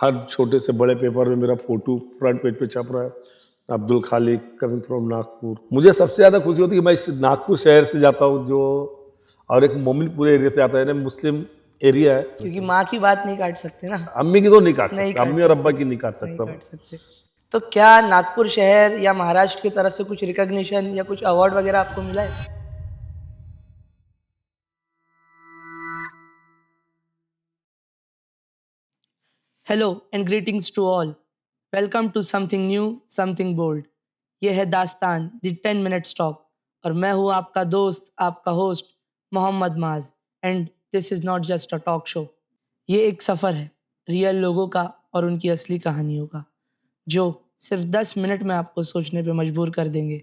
हर छोटे से बड़े पेपर में मेरा फोटो फ्रंट पेज पे छप रहा है, अब्दुल खालिक कमिंग फ्रॉम नागपुर। मुझे सबसे ज़्यादा खुशी होती है कि मैं इस नागपुर शहर से जाता हूँ जो, और एक मोमिनपुर एरिया से आता है ना, मुस्लिम एरिया है। क्योंकि माँ की बात नहीं काट सकते ना, अम्मी की तो नहीं काट नहीं सकता, काट अम्मी और अब्बा सकते, की नहीं काट नहीं सकता मैं। काट सकते। तो क्या नागपुर शहर या महाराष्ट्र की तरफ से कुछ रिकॉग्निशन या कुछ अवार्ड वगैरह आपको मिला है? Hello and greetings to all, welcome to something new something bold. ये है दास्तान द 10 मिनट स्टॉप, और मैं हूँ आपका दोस्त, आपका होस्ट मोहम्मद माज। And this is not just a talk show, ये एक सफ़र है रियल लोगों का और उनकी असली कहानियों का, जो सिर्फ 10 मिनट में आपको सोचने पे मजबूर कर देंगे।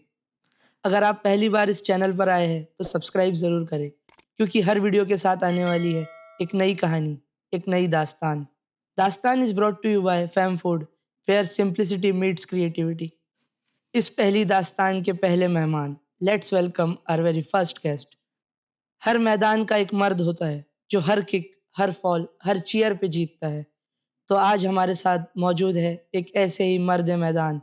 अगर आप पहली बार इस चैनल पर आए हैं तो सब्सक्राइब ज़रूर करें, क्योंकि हर वीडियो के साथ आने वाली है एक नई कहानी, एक नई दास्तान। Dastaan is brought to you by fam food, where simplicity meets creativity. इस पहली दास्तान के पहले मेहमान, let's welcome our very first guest. हर मैदान का एक मर्द होता है जो हर किक, हर फॉल, हर चीयर पे जीतता है। तो आज हमारे साथ मौजूद है एक ऐसे ही मर्द मैदान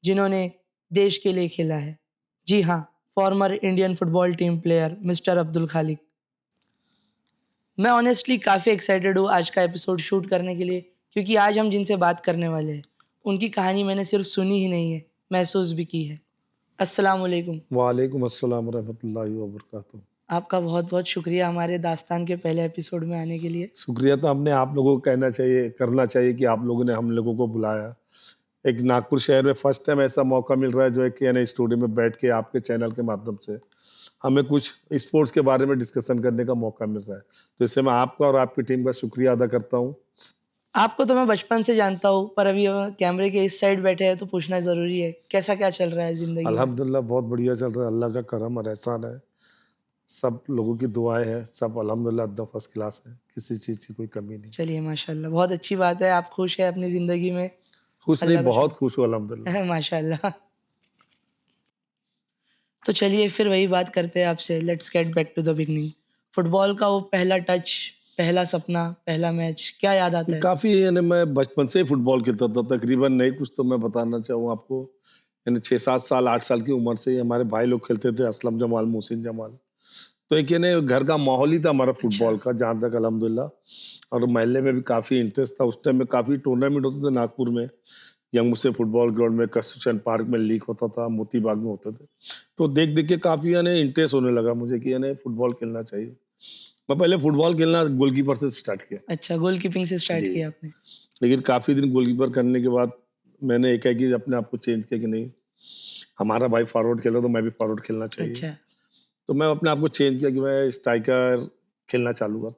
जिन्होंने देश के लिए खेला है। जी हाँ, former Indian football team player mister Abdul Khaliq. मैं ऑनेस्टली काफ़ी एक्साइटेड हूँ आज का एपिसोड शूट करने के लिए, क्योंकि आज हम जिनसे बात करने वाले हैं उनकी कहानी मैंने सिर्फ सुनी ही नहीं है, महसूस भी की है। अस्सलाम वालेकुम। वालेकुम अस्सलाम रहमतुल्लाहि व बरकातुहू। आपका बहुत बहुत शुक्रिया हमारे दास्तान के पहले एपिसोड में आने के लिए। शुक्रिया तो हमने आप लोगों को कहना चाहिए, करना चाहिए कि आप लोगों ने हम लोगों को बुलाया। एक नागपुर शहर में फर्स्ट टाइम ऐसा मौका मिल रहा है जो है कि यानी स्टूडियो में बैठ के आपके चैनल के माध्यम से हमें कुछ स्पोर्ट्स के बारे में डिस्कशन करने का मौका मिल रहा है। तो इससे मैं आपका और आपकी टीम का शुक्रिया अदा करता हूँ। आपको तो मैं बचपन से जानता हूँ, पर अभी हम कैमरे के इस साइड बैठे हैं तो पूछना ज़रूरी है, कैसा क्या चल रहा है ज़िंदगी में? अल्हम्दुलिल्लाह बहुत बढ़िया चल रहा है, अल्लाह का करम और एहसान है। सब लोगों की दुआएं हैं, सब अल्हम्दुलिल्लाह एकदम फर्स्ट क्लास है, किसी चीज़ की कोई कमी नहीं। चलिए माशाल्लाह, बहुत अच्छी बात है, आप खुश हैं अपनी ज़िंदगी में, खुश नहीं, अल्लाह का बहुत शुक्र खुश हूँ अल्हम्दुलिल्लाह। है माशाल्लाह। तो चलिए फिर वही बात करते हैं आपसे, let's get back to the beginning. Football का वो पहला टच, पहला सपना, पहला मैच, क्या याद आता है? काफ़ी यानी मैं बचपन से ही फुटबॉल खेलता था, तकरीबन नहीं कुछ तो मैं बताना चाहूँ आपको, यानी 6-7 साल 8 साल की उम्र से ही हमारे भाई लोग खेलते थे, असलम जमाल, मोहसिन जमाल। तो एक यानी घर का माहौल ही था हमारा अच्छा, फुटबॉल का, जहाँ तक अल्हम्दुलिल्लाह। और मोहल्ले में भी काफ़ी इंटरेस्ट था। उस टाइम में काफ़ी टूर्नामेंट होते थे नागपुर में, यंग मुस्लिम फुटबॉल ग्राउंड में, कंस्ट्रक्शन पार्क में लीग होता था, मोती बाग में होते थे। तो देख-देख के काफ़ी यानी इंटरेस्ट होने लगा मुझे कि यानी फुटबॉल खेलना चाहिए। मैं पहले फुटबॉल खेलना गोलकीपर से स्टार्ट किया। अच्छा गोलकीपिंग से स्टार्ट जी। किया आपने। लेकिन काफ़ी दिन गोलकीपर करने के बाद मैंने एकाएकी अपने आप को चेंज किया कि नहीं, हमारा भाई फॉरवर्ड खेलता तो मैं भी फॉरवर्ड खेलना चाहिए। अच्छा, तो मैं अपने आप को चेंज किया कि मैं स्ट्राइकर खेलना चालू कर।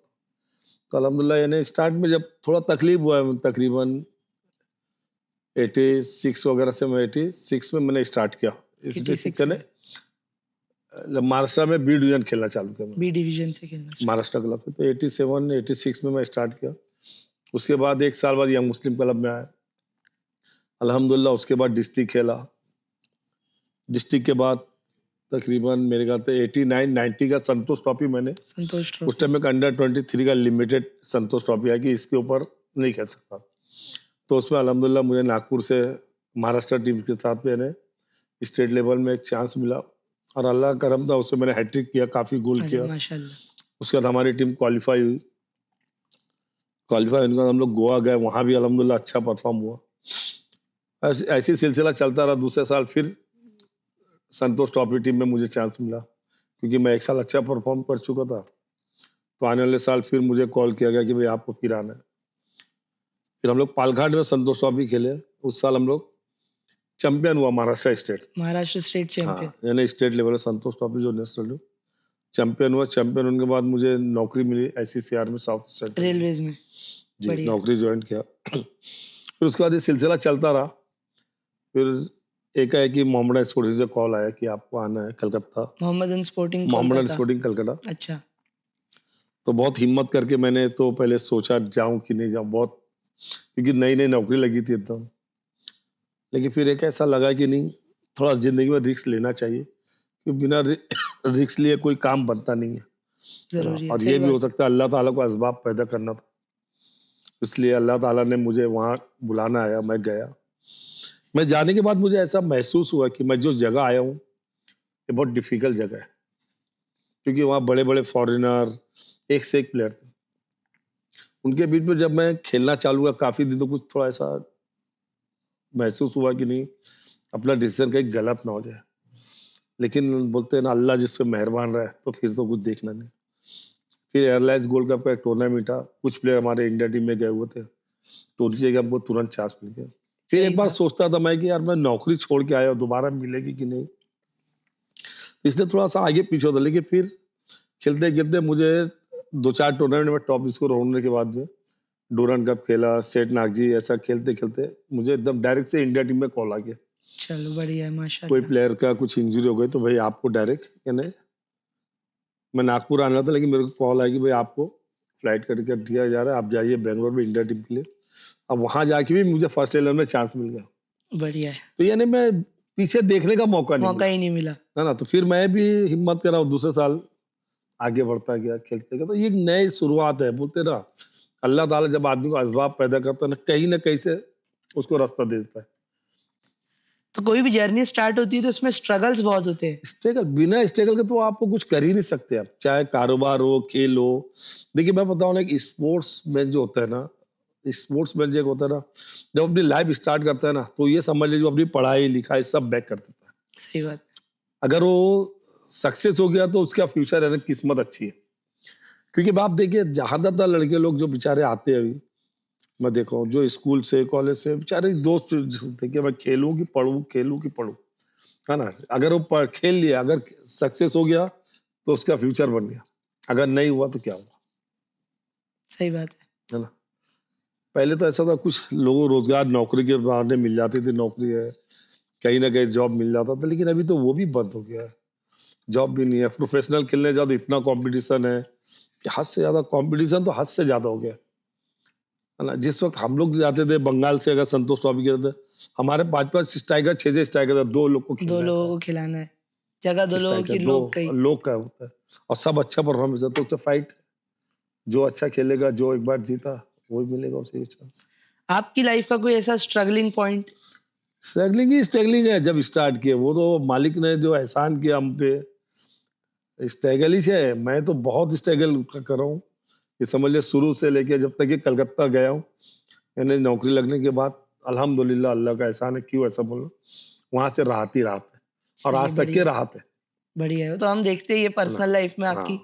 तो अल्हम्दुलिल्लाह यानी स्टार्ट में जब थोड़ा तकलीफ हुआ, तकरीबन 86 वगैरह से, मैं 86 में मैंने स्टार्ट किया। 86 86 यानी में महाराष्ट्र में बी डिवीजन खेलना चालू किया मैंने, बी डिवीजन से खेलना स्टार्ट। महाराष्ट्र क्लब से। तो 87 86 में मैं स्टार्ट किया। उसके बाद 1 साल बाद यंग मुस्लिम क्लब में आया। अल्हम्दुलिल्लाह उसके बाद डिस्ट्रिक्ट खेला। डिस्ट्रिक्ट के बाद तकरीबन मेरे ख्याल से 89 90 का संतोष ट्रॉफी मैंने, संतोष उस ट्रॉफी। टाइम में अंडर 23 का लिमिटेड संतोष ट्रॉफी है कि इसके ऊपर नहीं खेल सकता। तो उसमें अल्हम्दुलिल्लाह मुझे नागपुर से महाराष्ट्र टीम के साथ मैंने स्टेट लेवल में एक चांस मिला, और अल्लाह का करम था, उसमें मैंने हैट्रिक किया, काफ़ी गोल अरे किया। माशाल्लाह। उसके बाद हमारी टीम क्वालिफाई हुई। क्वालिफाई होने के बाद हम लोग गोवा गए, वहाँ भी अल्हम्दुलिल्लाह अच्छा परफॉर्म हुआ। ऐसी सिलसिला चलता रहा। दूसरे साल फिर संतोष ट्रॉफी टीम में मुझे चांस मिला, क्योंकि मैं 1 साल अच्छा परफॉर्म कर चुका था। तो आने वाले साल फिर मुझे कॉल किया गया कि भाई आपको फिर आना है। फिर हम लोग पालघाट में संतोष ट्रॉफी खेले। उस साल हम लोग चैंपियन हुआ, Maharashtra state. Maharashtra state champion. हाँ, यानी स्टेट लेवल संतोष ट्रॉफी जो नेशनल चैंपियन हुआ। चैंपियन होने के बाद मुझे नौकरी मिली ICCR में, साउथ सेंट्रल में। रेलवेज में। जी, बढ़िया। नौकरी ज्वाइन किया। फिर उसके बाद ये सिलसिला चलता रहा। फिर एकाएक मोहम्मडन स्पोर्टिंग से कॉल आया कि आपको आना है Calcutta, Mohammedan sporting Mohammedan Kolkata. Sporting Calcutta. अच्छा। तो बहुत हिम्मत करके मैंने तो पहले सोचा जाऊं कि नहीं जाऊं, बहुत, क्योंकि नई नई नौकरी लगी थी एकदम। लेकिन फिर एक ऐसा लगा कि नहीं, थोड़ा जिंदगी में रिस्क लेना चाहिए, क्योंकि बिना रिस्क लिए कोई काम बनता नहीं है। ज़रूरी है, और सही ये भी हो बात है। सकता है अल्लाह ताला को असबाब पैदा करना था। इसलिए अल्लाह ताला ने मुझे वहाँ बुलाना आया, मैं गया। मैं जाने के बाद मुझे ऐसा महसूस हुआ कि मैं जो जगह आया हूँ ये बहुत डिफिकल्ट जगह है, क्योंकि वहाँ बड़े बड़े फॉरेनर, एक से एक प्लेयर थे। उनके बीच में जब मैं खेलना चालू हुआ काफी दिन, तो कुछ थोड़ा ऐसा महसूस हुआ कि नहीं, अपना डिसीजन कहीं गलत ना हो जाए। लेकिन बोलते हैं ना, अल्लाह जिस पे मेहरबान रहे तो फिर तो कुछ देखना नहीं। फिर एयरलाइंस गोल्ड कप का एक टूर्नामेंट था, कुछ प्लेयर हमारे इंडिया टीम में गए हुए थे, तो उनकी जगह हमको तुरंत चांस मिल गया। फिर सही एक बार बात। सोचता था मैं कि यार मैं नौकरी छोड़ के आया हूँ, दोबारा मिलेगी कि नहीं, इसलिए थोड़ा सा आगे पीछे होता। लेकिन फिर खेलते खेलते मुझे 2-4 टूर्नामेंट में टॉप स्कोर होने के बाद में डूरन कप खेला, सेठ नागजी, ऐसा खेलते खेलते मुझे एकदम डायरेक्ट से इंडिया टीम में कॉल आ गया। चलो बढ़िया है कोई माशाल्लाह। प्लेयर का कुछ इंजरी हो गई तो भाई आपको डायरेक्ट, यानी मैं नागपुर आना था, लेकिन मेरे को कॉल आया कि भाई आपको फ्लाइट का टिकट दिया जा रहा है, आप जाइए बेंगलोर में इंडिया टीम के लिए। अब वहां जाके भी मुझे फर्स्ट 11 में चांस मिल गया। बढ़िया है, तो यानी मैं पीछे देखने का मौका नहीं मौका मिला, ही नहीं मिला। है ना। तो फिर मैं भी हिम्मत करा और दूसरे साल आगे बढ़ता गया खेलते गया। तो ये एक नई शुरुआत है, बोलते ना, अल्लाह ताला जब आदमी को असबाब पैदा करता है ना कहीं से उसको रास्ता दे देता है। तो कोई भी जर्नी स्टार्ट होती है तो उसमें स्ट्रगल्स बहुत होते हैं। स्ट्रगल, बिना स्ट्रगल के तो आपको कुछ कर ही नहीं सकते आप, चाहे कारोबार हो, खेल हो। देखिए मैं बताऊँ ना, एक स्पोर्ट्स मैन जो होता है ना, स्पोर्ट्स मैन जो होता है ना, जब अपनी लाइफ स्टार्ट करता है ना, तो ये समझ लीजिए वो अपनी पढ़ाई लिखाई सब बैक कर देता है। सही बात है। अगर वो सक्सेस हो गया तो उसका फ्यूचर है ना, किस्मत अच्छी है। क्योंकि अब आप देखिए ज्यादातर लड़के लोग जो बेचारे आते हैं अभी, मैं देखा हूँ, जो स्कूल से कॉलेज से बेचारे दोस्त थे कि मैं खेलूं कि पढ़ूं, खेलूं कि पढ़ूं, है ना। अगर वो खेल लिया, अगर सक्सेस हो गया तो उसका फ्यूचर बन गया, अगर नहीं हुआ तो क्या हुआ, सही बात है। है ना। पहले तो ऐसा था, कुछ लोगों को रोजगार नौकरी के बहाने मिल जाती थी, नौकरी है, कहीं ना कहीं जॉब मिल जाता था, लेकिन अभी तो वो भी बंद हो गया है, जॉब भी नहीं है। प्रोफेशनल खेलने जाओ तो इतना कंपटीशन है कि हद से ज्यादा कंपटीशन, तो हद से ज्यादा हो गया, है ना। जिस वक्त हम लोग जाते थे बंगाल से, अगर संतोष ट्रॉफी खेलते थे, हमारे 5-5 स्ट्राइकर, 6-6 स्ट्राइकर था, 2 लोग को दो खेलना लोगों है। को खिलाना है, जगह दो लोगों स्ट्राइकर की, दो लोग कई। लोग का होता है, और सब अच्छा परफॉर्मेंस है, तो उससे फाइट, जो अच्छा खेलेगा, जो एक बार जीता, वही मिलेगा उसे चांस। आपकी लाइफ का कोई ऐसा स्ट्रगलिंग पॉइंट? स्ट्रगलिंग ही स्ट्रगलिंग है, जब स्टार्ट किए वो तो मालिक ने जो एहसान किया हम पे, स्ट्रगल ही है। मैं तो बहुत स्ट्रगल कर रहा हूँ, ये समझ लिया, शुरू से लेके जब तक ये कलकत्ता गया हूँ, यानी नौकरी लगने के बाद, अल्हम्दुलिल्लाह अल्लाह का एहसान है, क्यों ऐसा बोलूं, वहां से राहत ही राहत है, और चलिए आज तक के बढ़िया, राहत बढ़िया है। तो हम देखते हैं ये है ना। पर्सनल लाइफ में हाँ, आपकी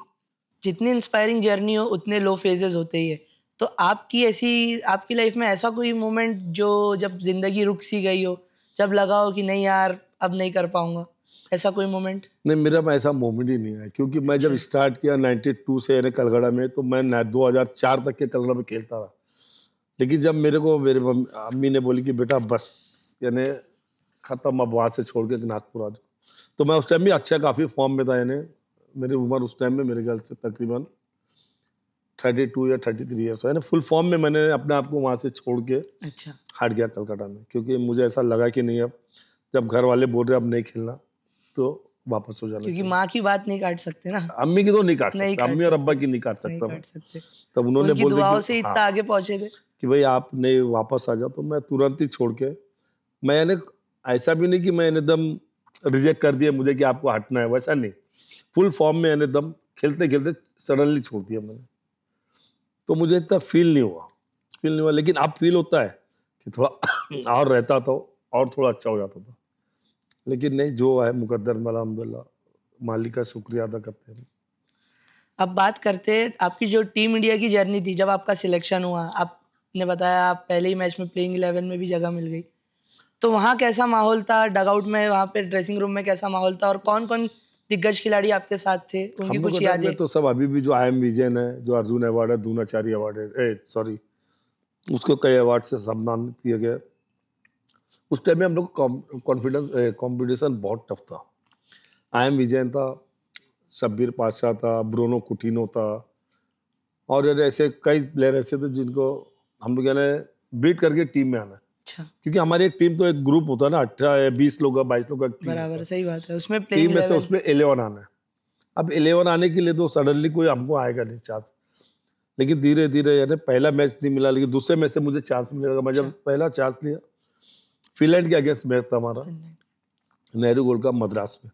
जितनी इंस्पायरिंग जर्नी हो उतने लो फेजेस होते ही है। तो आपकी ऐसी, आपकी लाइफ में ऐसा कोई मोमेंट जो जब जिंदगी रुक सी गई हो, जब लगा हो कि नहीं यार अब नहीं कर पाऊंगा, ऐसा कोई मोमेंट? नहीं मेरा में ऐसा मोमेंट ही नहीं है, क्योंकि मैं जब अच्छा, स्टार्ट किया 92 से यानी कलगड़ा में, तो मैं 2004 तक के कलगड़ा में खेलता रहा। लेकिन जब मेरे को मेरे अम्मी ने बोली कि बेटा बस, यानी खत्म, अब वहाँ से छोड़ के नागपुर आ जाओ, तो मैं उस टाइम भी अच्छा काफ़ी फॉर्म में था, यानी मेरी उम्र उस टाइम में मेरे ख्याल से तकरीबन 32 या 33 ईयर्स, यानी फुल फॉर्म में मैंने अपने आप को वहाँ से छोड़ के अच्छा। हट गया कलकत्ता में, क्योंकि मुझे ऐसा लगा कि नहीं, अब जब घर वाले बोल रहे अब नहीं खेलना, तो वापस हो जाना क्योंकि चाहिए। माँ की बात नहीं काट सकते ना, अम्मी की तो नहीं काट नहीं सकता, काट अम्मी और अब्बा सकते, की नहीं काट नहीं सकता मैं। काट सकते। तब उन्होंने उनकी बोल दिया दुआओं कि से हाँ, इतना आगे पहुंचे थे। कि भाई आप नहीं वापस आ जाओ, तो मैं तुरंत ही छोड़ के, मैंने ऐसा भी नहीं कि मैंने एकदम रिजेक्ट कर दिया मुझे कि आपको हटना है, वैसा नहीं, फुल फॉर्म में एकदम खेलते खेलते सडनली छोड़ दिया मैंने। तो मुझे इतना फील नहीं हुआ, लेकिन अब फील होता है कि थोड़ा और रहता तो और थोड़ा अच्छा हो जाता था, लेकिन नहीं, जो है मुकद्दर में, अल्हम्दुलिल्लाह मालिक का शुक्रिया अदा करते हैं। अब बात करते हैं आपकी जो टीम इंडिया की जर्नी थी, जब आपका सिलेक्शन हुआ, आपने बताया आप पहले ही मैच में प्लेइंग 11 में भी जगह मिल गई, तो वहाँ कैसा माहौल था डगआउट में, वहाँ पे ड्रेसिंग रूम में कैसा माहौल था, और कौन कौन दिग्गज खिलाड़ी आपके साथ थे, उनकी हम लोग कुछ के टाइम यादें? में तो सब अभी भी, जो IM विजयन है, जो अर्जुन अवार्ड है, द्रोणाचार्य अवार्ड है, सॉरी, उसको कई अवार्ड से सम्मानित किया गया। उस टाइम में हम लोग कॉन्फिडेंस कंपटीशन बहुत टफ था। IM विजयन था, शब्बीर पातशाह था, ब्रोनो कुटिनो था, और यार ऐसे कई प्लेयर ऐसे थे जिनको हम लोग यानी बीट करके टीम में आना है। अच्छा, क्योंकि हमारी एक टीम तो एक ग्रुप होता है ना, 18 20 लोग का, 22 लोग का टीम होता बराबर, है, सही बात है, उसमें प्लेइंग टीम में से 11। उसमें 11 आना है। अब 11 आने के लिए तो सडनली कोई हमको आएगा नहीं चांस, लेकिन धीरे धीरे यानी पहला मैच नहीं मिला, लेकिन दूसरे मैच से मुझे चांस मिलने लगा। मैं जब अच्छा। पहला चांस लिया, फिनलैंड के अगेंस्ट मैच था हमारा, नेहरू गोल्ड कप मद्रास में।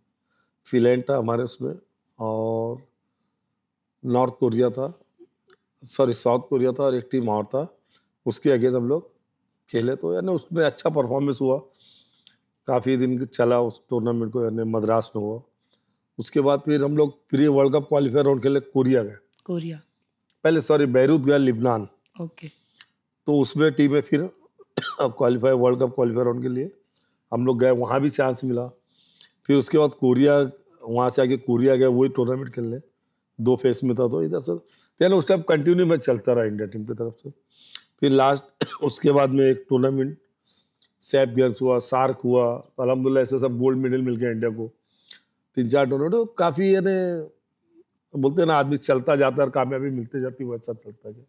फिनलैंड था हमारे उसमें, और नॉर्थ कोरिया था, सॉरी साउथ कोरिया था, और एक टीम और था, उसके अगेंस्ट हम लोग खेले। तो यानी उसमें अच्छा परफॉर्मेंस हुआ, काफ़ी दिन चला उस टूर्नामेंट को, यानी मद्रास में हुआ। उसके बाद फिर हम लोग pre world cup qualifier round खेले, कोरिया गए कोरिया। पहले, सॉरी बैरूत गया, लिबनान। ओके। तो उसमें टीमें फिर qualify world cup qualifier round के लिए हम लोग गए, वहाँ भी चांस मिला। फिर उसके बाद कोरिया, वहाँ से आके कोरिया गए, वही टूर्नामेंट खेलने, 2 फेस में था। तो इधर से यानी उस टाइम कंटिन्यू मैच चलता रहा इंडिया टीम की तरफ से। फिर लास्ट उसके बाद में एक टूर्नामेंट सैफ गेम्स हुआ, सार्क हुआ, तो अल्हम्दुलिल्लाह इसमें सब गोल्ड मेडल मिल गया इंडिया को। 3-4 टूर्नामेंट, तो काफ़ी यानी बोलते हैं ना, आदमी चलता जाता है और कामयाबी मिलती जाती है, वैसा चलता गया।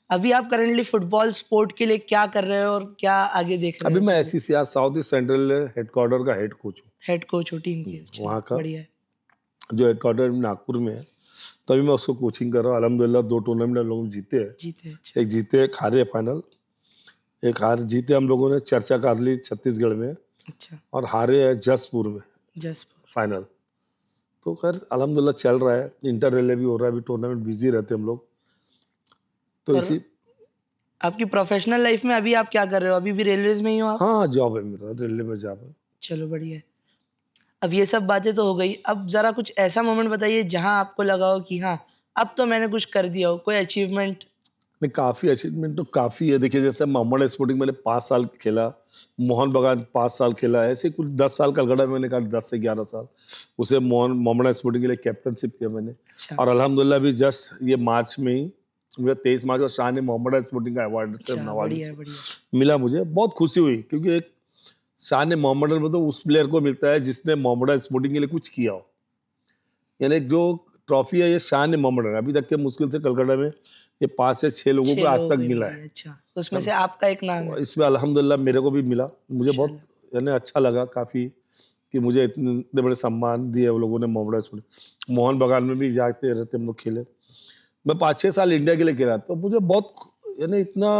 अभी आप करेंटली फुटबॉल स्पोर्ट के लिए क्या कर रहे हो और क्या आगे देख रहे अभी हो? मैं SCCR south east central headquarter का हेड कोच हूँ। हेड कोच हो टीम के? अच्छा, वहाँ का बढ़िया है। जो हेडक्वार्टर नागपुर में है, तभी मैं उसको कोचिंग कर रहा हूँ। अल्हम्दुलिल्लाह 2 टूर्नामेंट हम लोग जीते हैं, जीते। अच्छा। एक जीते एक हारे फाइनल। एक हार जीते हम लोगों ने चर्चा कर ली छत्तीसगढ़ में, अच्छा। और हारे है जसपुर में जसपुर। फाइनल। तो खैर अल्हम्दुलिल्लाह चल रहा है, इंटर रेलवे भी हो रहा है, अभी टूर्नामेंट बिजी रहते हैं हम लोग, तो और इसी। आपकी प्रोफेशनल लाइफ में अभी आप क्या कर रहे हो? अभी भी रेलवेज में ही हो आप? हाँ, जॉब है मेरा, रेलवे में जॉब है। चलो बढ़िया है। अब ये सब बातें तो हो गई, अब ज़रा कुछ ऐसा मोमेंट बताइए जहाँ आपको लगा हो कि हाँ, अब तो मैंने कुछ कर दिया हो, कोई अचीवमेंट? नहीं, काफ़ी अचीवमेंट तो काफ़ी है। देखिए जैसे मोहम्मद स्पोर्टिंग मैंने 5 साल खेला, मोहन बगान 5 साल खेला, ऐसे कुल 10 साल कलकत्ता में मैंने कहा, 10 से 11 साल उसे मोहम्मद स्पोर्टिंग के लिए कैप्टनशिप किया मैंने। अच्छा। और अल्हम्दुलिल्लाह भी जस्ट ये मार्च में ही मुझे 23 मार्च को शान मोहम्मद स्पोर्टिंग का अवार्ड से अच्छा, नवाजा बढ़िया है, बढ़िया। मिला। मुझे बहुत खुशी हुई, क्योंकि एक शान मोहम्मद में तो उस प्लेयर को मिलता है जिसने मोहम्मद स्पोर्टिंग के लिए कुछ किया हो। यानी जो ट्रॉफी है ये शान मोहम्मद है, अभी तक के मुश्किल से कलकत्ता में ये 5 से 6 लोगों 6 को आज लोगों तक को ही मिला मिली है। है। अच्छा, तो उसमें से आपका एक नाम है? इसमें अल्हम्दुलिल्लाह मेरे को भी मिला, मुझे बहुत माशाल्लाह। यानी अच्छा लगा काफ़ी, कि मुझे इतने बड़े सम्मान दिए वो लोगों ने। मोहम्मद स्पोर्टिंग मोहन बगान में भी जाते रहते हम लोग खेले। मैं 5-6 साल इंडिया के लिए खेला, तो मुझे बहुत यानी इतना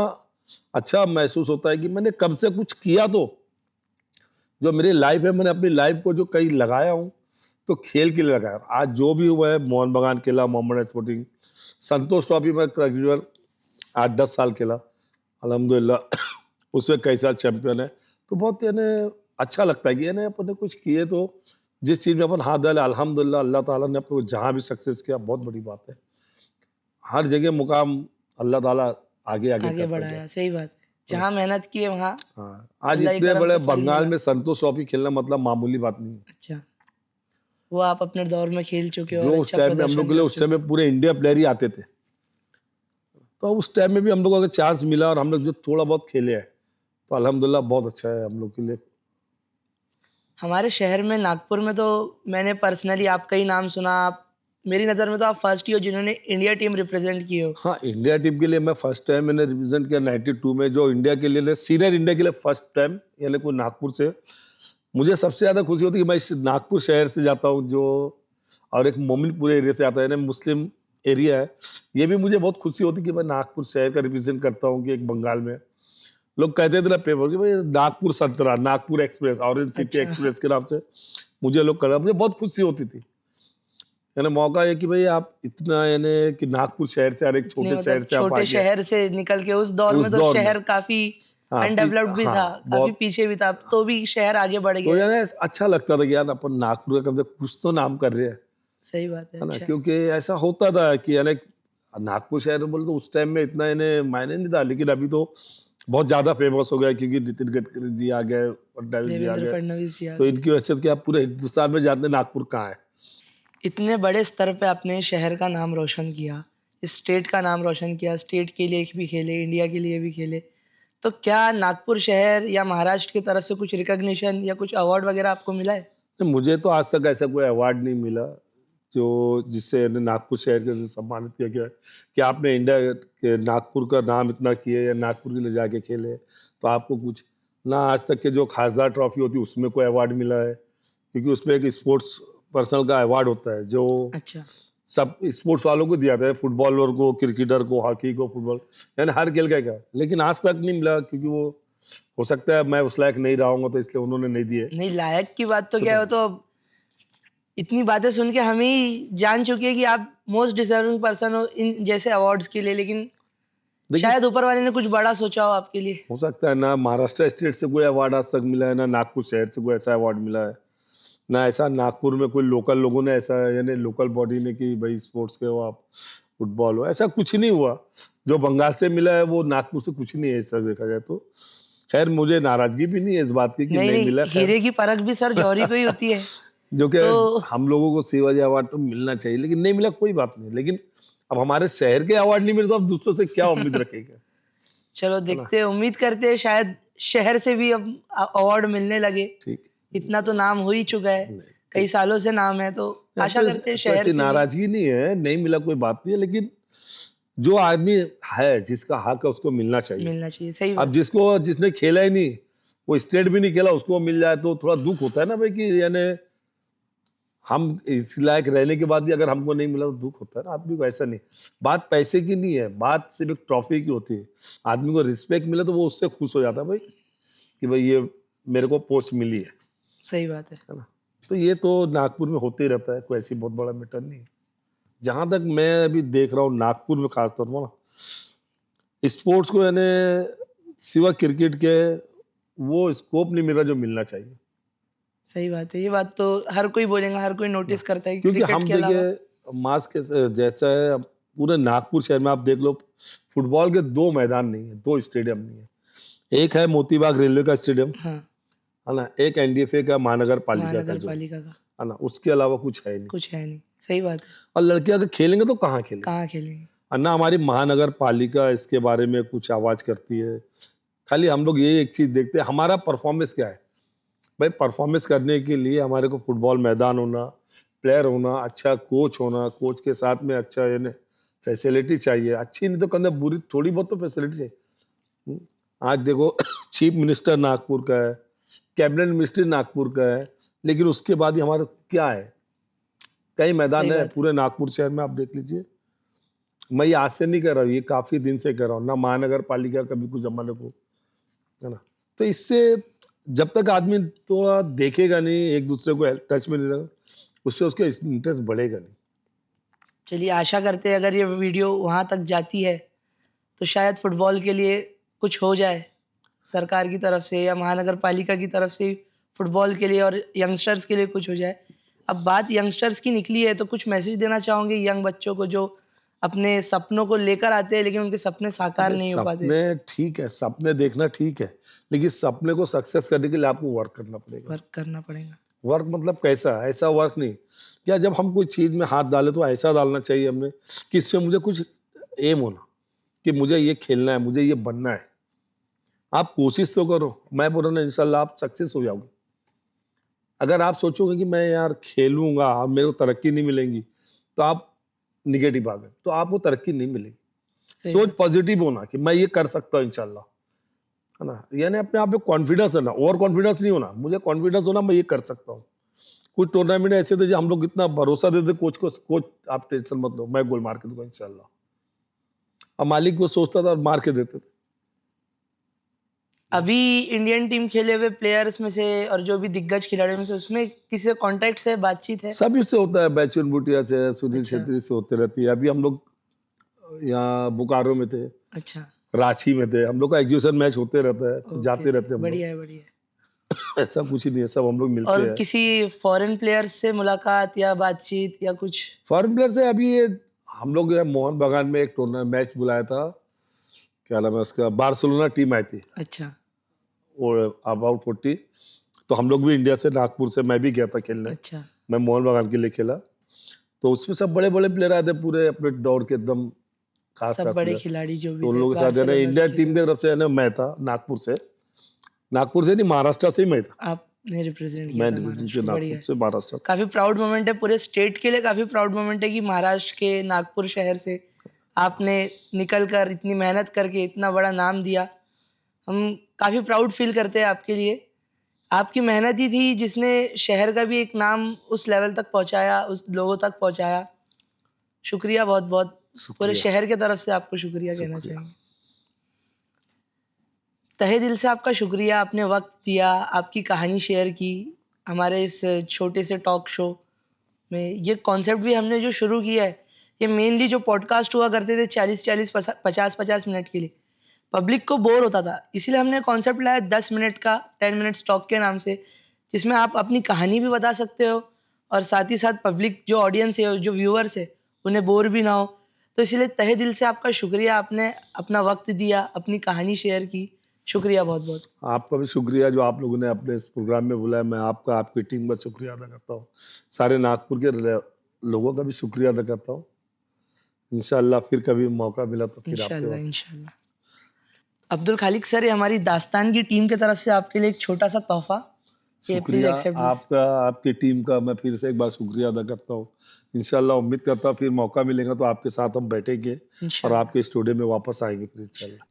अच्छा महसूस होता है कि मैंने कम से कुछ किया। तो जो मेरी लाइफ है, मैंने अपनी लाइफ को जो कहीं लगाया हूँ, तो खेल के लिए लगाया। आज जो भी हुआ है, मोहन बगान खेला, मोहम्मद स्पोर्टिंग, संतोष ट्रॉफी में तकरीबन 8-10 साल खेला, अल्हम्दुलिल्लाह उसमें कई साल चैंपियन है। तो बहुत यानी अच्छा लगता है कि यानी अपन ने कुछ किए, तो जिस चीज़ में अपन हाथ डाले, अल्हम्दुलिल्लाह अल्लाह ताला ने अपने को जहाँ भी सक्सेस किया, बहुत बड़ी बात है। हर जगह मुकाम अल्लाह ताला आगे आगे आगे करता गया। बढ़ाया, सही बात है। जहाँ मेहनत की है वहाँ हाँ, आज अल्लाह की इतने करम बड़े से फल बंगाल मिला। में संतोष ट्रॉफी खेलना मतलब मामूली बात नहीं है। अच्छा, वो आप अपने दौर में खेल चुके हो जो और उस अच्छा टाइम में हम लोग प्रदर्शन के लिए, कर उस चुके समय हो। पूरे इंडिया प्लेयर ही आते थे, तो उस टाइम में भी हम लोग को अगर चांस मिला और हम लोग जो थोड़ा बहुत खेले हैं, तो अल्हम्दुलिल्लाह बहुत अच्छा है हम लोग के लिए। हमारे शहर में नागपुर में तो मैंने पर्सनली आपका ही नाम सुना। आप, मेरी नज़र में तो आप फर्स्ट ही हो जिन्होंने इंडिया टीम रिप्रेजेंट की हो। हाँ, इंडिया टीम के लिए मैं फर्स्ट टाइम मैंने रिप्रेजेंट किया 92 में, जो इंडिया के लिए सीनियर इंडिया के लिए फर्स्ट टाइम, यानी कोई नागपुर से। मुझे सबसे ज़्यादा खुशी होती है कि मैं इस नागपुर शहर से जाता हूँ, जो और एक मोमिनपुर एरिया से आता है, यानी मुस्लिम एरिया है। ये भी मुझे बहुत खुशी होती है कि मैं नागपुर शहर का रिप्रेजेंट करता हूँ, कि एक बंगाल में लोग कहते थे ना पेपर कि भाई नागपुर संतरा, नागपुर एक्सप्रेस, ऑरेंज सिटी अच्छा, एक्सप्रेस के नाम से मुझे लोग कहते, मुझे बहुत खुशी होती थी। यानी मौका है कि भाई आप इतना यानी कि नागपुर शहर से, हर एक इतनी छोटे शहर मतलब से आप आ छोटे गया शहर से निकल के उस दौर उस में तो दौर में। शहर काफ़ी हाँ, अनडेवलप्ड भी था, काफ़ी बहुत। पीछे भी था, तो भी शहर आगे बढ़ तो गया है। यानी अच्छा लगता था कि यार अपन नागपुर का कम से कम कुछ तो नाम कर रहे हैं, सही बात है, है ना। अच्छा। क्योंकि ऐसा होता था कि यानी नागपुर शहर बोले तो उस टाइम में इतना यानी मायने नहीं था, लेकिन अभी तो बहुत ज़्यादा फेमस हो गया, क्योंकि नितिन गडकरी जी आ गए, फडणवीस जी आ देवेंद्र गए, फडणवीस जी आ तो गए। इनकी वजह से क्या पूरे हिंदुस्तान में जानते हैं नागपुर कहाँ है। इतने बड़े स्तर पे आपने शहर का नाम रोशन किया, इस स्टेट का नाम रोशन किया, स्टेट के लिए भी खेले, इंडिया के लिए भी खेले। तो क्या नागपुर शहर या महाराष्ट्र की तरफ से कुछ रिकॉग्निशन या कुछ अवार्ड वगैरह आपको मिला है? तो मुझे तो आज तक ऐसा कोई अवार्ड नहीं मिला जो जिससे यानी नागपुर शहर के सम्मानित किया गया है, कि आपने इंडिया के नागपुर का नाम इतना किए या नागपुर के लिए जाके खेले, तो आपको कुछ ना। आज तक के जो खासदार ट्रॉफी होती है उसमें कोई अवार्ड मिला है, क्योंकि उसमें एक स्पोर्ट्स पर्सनल का अवार्ड होता है, जो अच्छा, सब स्पोर्ट्स वालों को दिया था, फुटबॉलर को, क्रिकेटर को, हॉकी को, फुटबॉल, यानी हर खेल का क्या, लेकिन आज तक नहीं मिला, क्योंकि वो हो सकता है मैं उस लायक नहीं रहा तो इसलिए उन्होंने नहीं दिए। नहीं, लायक की बात तो क्या है, वो तो अब इतनी बातें सुन के हम ही जान चुके हैं कि आप मोस्ट डिजर्विंग पर्सन हो इन जैसे अवार्ड्स के लिए, लेकिन शायद ऊपर वाले ने कुछ बड़ा सोचा हो आपके लिए। हो सकता है ना महाराष्ट्र स्टेट से कोई अवार्ड आज तक मिला है, ना नागपुर शहर से कोई ऐसा अवार्ड मिला है, ना ऐसा नागपुर में कोई लोकल लोगों ने ऐसा, यानी लोकल बॉडी ने कि भाई स्पोर्ट्स के हो आप, फुटबॉल हो, ऐसा कुछ नहीं हुआ। जो बंगाल से मिला है वो नागपुर से कुछ नहीं है, ऐसा देखा जाए तो। खैर मुझे नाराजगी भी नहीं है इस बात की कि नहीं मिला। हीरे की परख भी सर जौहरी को ही होती है। जो कि हम लोगों को शिवाजी अवार्ड तो मिलना चाहिए, लेकिन नहीं मिला, कोई बात नहीं। लेकिन अब हमारे शहर के अवार्ड नहीं मिले तो अब दूसरों से क्या उम्मीद रखेगा। चलो देखते हैं, उम्मीद करते हैं शायद शहर से भी अब अवार्ड मिलने लगे। ठीक, इतना तो नाम हो ही चुका है, कई सालों से नाम है, तो आशा करते हैं शहर से। नाराजगी नहीं है, नहीं मिला कोई बात नहीं है, लेकिन जो आदमी है जिसका हक है उसको मिलना चाहिए। सही अब जिसने खेला ही नहीं, वो स्टेट भी नहीं खेला, उसको मिल जाए तो थोड़ा दुख होता है ना भाई, कि यानी हम इस लायक रहने के बाद भी अगर हमको नहीं मिला तो दुख होता है ना आदमी को। ऐसा नहीं, बात पैसे की नहीं है, बात सिर्फ एक ट्रॉफी की होती है। आदमी को रिस्पेक्ट मिले तो वो उससे खुश हो जाता है भाई, कि भाई ये मेरे को पोस्ट मिली है। सही बात है ना। तो ये तो नागपुर में होते ही रहता है, कोई ऐसी बहुत बड़ा मैटर नहीं है। जहां तक मैं अभी देख रहा हूँ नागपुर में खासतौर पर ना, स्पोर्ट्स को यानी सिवा क्रिकेट के वो स्कोप नहीं मिल रहा जो मिलना चाहिए। सही बात है, ये बात तो हर कोई बोलेगा, हर कोई नोटिस करता है, क्योंकि हम देखिए मास के जैसा है, पूरे नागपुर शहर में आप देख लो, फुटबॉल के 2 मैदान नहीं है, 2 स्टेडियम नहीं है। एक है मोतीबाग रेलवे का स्टेडियम, हाँ, है ना, एक एनडीएफए का महानगर पालिका का, है ना, उसके अलावा कुछ है नहीं। सही बात है। और लड़के अगर खेलेंगे तो कहाँ खेलेंगे। अन्ना हमारी महानगर पालिका इसके बारे में कुछ आवाज करती है। खाली हम लोग ये एक चीज देखते हैं, हमारा परफॉर्मेंस क्या है भाई। परफॉर्मेंस करने के लिए हमारे को फुटबॉल मैदान होना, प्लेयर होना, अच्छा कोच होना, कोच के साथ में अच्छा यानी फैसिलिटी चाहिए, अच्छी नहीं तो कंधे बुरी, थोड़ी बहुत तो फैसिलिटी चाहिए। आज देखो चीफ मिनिस्टर नागपुर का है, कैबिनेट मिनिस्टर नागपुर का है, लेकिन उसके बाद ही हमारा क्या है, कई मैदान है पूरे नागपुर शहर में, आप देख लीजिए। मैं ये आज से नहीं कर रहा हूँ, ये काफी दिन से कर रहा हूँ ना, महानगर पालिका कभी कुछ हमारे को, है ना। तो इससे जब तक आदमी थोड़ा देखेगा नहीं, एक दूसरे को टच में नहीं रहेगा, उससे उसका इंटरेस्ट बढ़ेगा नहीं। चलिए आशा करते हैं अगर ये वीडियो वहां तक जाती है तो शायद फुटबॉल के लिए कुछ हो जाए सरकार की तरफ से या महानगर पालिका की तरफ से, फुटबॉल के लिए और यंगस्टर्स के लिए कुछ हो जाए। अब बात यंगस्टर्स की निकली है तो कुछ मैसेज देना चाहूँगी यंग बच्चों को जो अपने सपनों को लेकर आते हैं लेकिन उनके सपने साकार नहीं हो पाते। सपने ठीक है, सपने देखना ठीक है, लेकिन सपने को सक्सेस करने के लिए आपको वर्क करना पड़ेगा। वर्क मतलब कैसा, ऐसा वर्क नहीं क्या जब हम कोई चीज में हाथ डाले तो ऐसा डालना चाहिए हमने कि इसमें मुझे कुछ एम होना, कि मुझे ये खेलना है, मुझे ये बनना है। आप कोशिश तो करो, मैं बोल रहा हूँ इंशाल्लाह आप सक्सेस हो जाओगे। अगर आप सोचोगे कि मैं यार खेलूंगा और मेरे को तरक्की नहीं मिलेगी तो आप निगेटिव आ गए, तो आपको तरक्की नहीं मिलेगी। सोच पॉजिटिव होना कि मैं ये कर सकता हूँ इंशाल्लाह, है ना, यानी अपने आप में कॉन्फिडेंस है ना, ओवर कॉन्फिडेंस नहीं होना, मुझे कॉन्फिडेंस होना मैं ये कर सकता हूँ। कुछ टूर्नामेंट ऐसे थे जो हम लोग इतना भरोसा देते कोच को, कोच आप टेंशन मत लो मैं गोल मार के दूंगा इंशाल्लाह, अब मालिक को सोचता था और मार के देते थे। अभी इंडियन टीम खेले हुए प्लेयर्स में से और जो भी दिग्गज खिलाड़ियों में से उसमें किसी से कांटेक्ट है, बातचीत है? सभी से होता है, बैचुन भूटिया से, सुनील छेत्री से होते रहती है। अभी हम लोग यहाँ बोकारो में थे, अच्छा, रांची में थे, हम लोग का एग्जीबिशन मैच होते रहता है, जाते रहते हैं। बढ़िया है। ऐसा कुछ ही नहीं है, सब हम लोग मिलते हैं। और किसी फॉरेन प्लेयर से मुलाकात या बातचीत या कुछ? फॉरेन प्लेयर से अभी ये हम लोग मोहन बागान में एक टूर्नामेंट मैच बुलाया था, क्या नाम है उसका, बार्सिलोना टीम आई थी। अच्छा, वो अबाउट 40, तो हम लोग भी इंडिया से, नागपुर से मैं भी गया था खेलने। अच्छा, मैं मोहन बागान के लिए खेला, तो उसमें सब बड़े बड़े प्लेयर आए थे पूरे अपने दौड़ के एकदम खास सब बड़े खिलाड़ी जो भी तो उन लोगों के साथ है ना, इंडिया टीम की तरफ से है ना, मैं था नागपुर से नहीं, महाराष्ट्र से ही मैं था। आपने रिप्रेजेंट किया? मैं नागपुर से, महाराष्ट्र। काफी प्राउड मोमेंट है, पूरे स्टेट के लिए काफी प्राउड मोमेंट है कि महाराष्ट्र के नागपुर शहर से आपने निकल कर इतनी मेहनत करके इतना बड़ा नाम दिया। हम काफी प्राउड फील करते हैं आपके लिए। आपकी मेहनत ही थी जिसने शहर का भी एक नाम उस लेवल तक पहुंचाया, उस लोगों तक पहुंचाया। शुक्रिया बहुत बहुत, पूरे शुक्रिया। शहर के तरफ से आपको शुक्रिया कहना शुक्रिया। चाहेंगे। तहे दिल से आपका शुक्रिया, आपने वक्त दिया, आपकी कहानी शेयर की हमारे इस छोटे से टॉक शो में। ये कॉन्सेप्ट भी हमने जो शुरू किया है, ये मेनली जो पॉडकास्ट हुआ करते थे 40-40 50-50 मिनट के लिए, पब्लिक को बोर होता था, इसीलिए हमने कॉन्सेप्ट लाया 10 मिनट का 10 मिनट्स टॉक के नाम से, जिसमें आप अपनी कहानी भी बता सकते हो और साथ ही साथ पब्लिक जो ऑडियंस है, जो व्यूअर्स है, उन्हें बोर भी ना हो। तो इसलिए तहे दिल से आपका शुक्रिया, आपने अपना वक्त दिया, अपनी कहानी शेयर की, शुक्रिया बहुत बहुत। आपका भी शुक्रिया जो आप लोगों ने अपने इस प्रोग्राम में बुलाया। मैं आपका, आपकी टीम का शुक्रिया अदा करता हूँ। सारे नागपुर के लोगों का भी शुक्रिया अदा करता हूँ। इंशाल्लाह फिर कभी मौका मिला तो फिर आपके इंशाल्लाह वक्त। इंशाल्लाह। अब्दुल खालिक सर, ये हमारी दास्तान की टीम की तरफ से आपके लिए एक छोटा सा तोहफा, ये प्लीज शुक्रिया एक्सेप्ट। आपका, आपकी टीम का मैं फिर से एक बार शुक्रिया अदा करता हूँ। इंशाल्लाह उम्मीद करता हूँ फिर मौका मिलेगा तो आपके साथ हम बैठेंगे और इंशाल्लाह। आपके स्टूडियो में वापस आएंगे फिर इंशाल्लाह।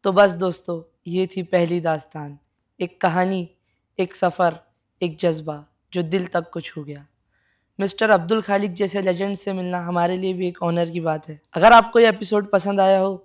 तो बस दोस्तों, ये थी पहली दास्तान, एक कहानी, एक सफ़र, एक जज्बा जो दिल तक को छू गया। मिस्टर अब्दुल खालिक जैसे लेजेंड से मिलना हमारे लिए भी एक ऑनर की बात है। अगर आपको ये एपिसोड पसंद आया हो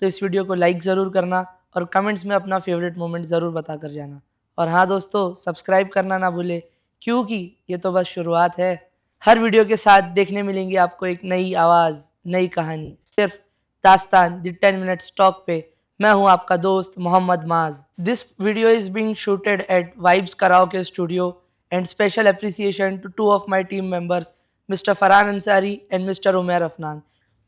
तो इस वीडियो को लाइक ज़रूर करना और कमेंट्स में अपना फेवरेट मोमेंट ज़रूर बता कर जाना। और हाँ दोस्तों, सब्सक्राइब करना ना भूले, क्योंकि ये तो बस शुरुआत है। हर वीडियो के साथ देखने मिलेंगी आपको एक नई आवाज़, नई कहानी, सिर्फ दास्तान द 10 मिनट्स टॉक पे। मैं हूं आपका दोस्त Mohammed Maaz. This video is being shooted at vibes karaoke studio and special appreciation to 2 of my team members, mister Farhan Ansari and mister Umair Afnan.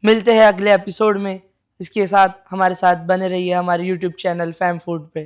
मिलते हैं अगले एपिसोड में। इसके साथ हमारे साथ बने रहिए हमारे यूट्यूब चैनल फैम फूड पे।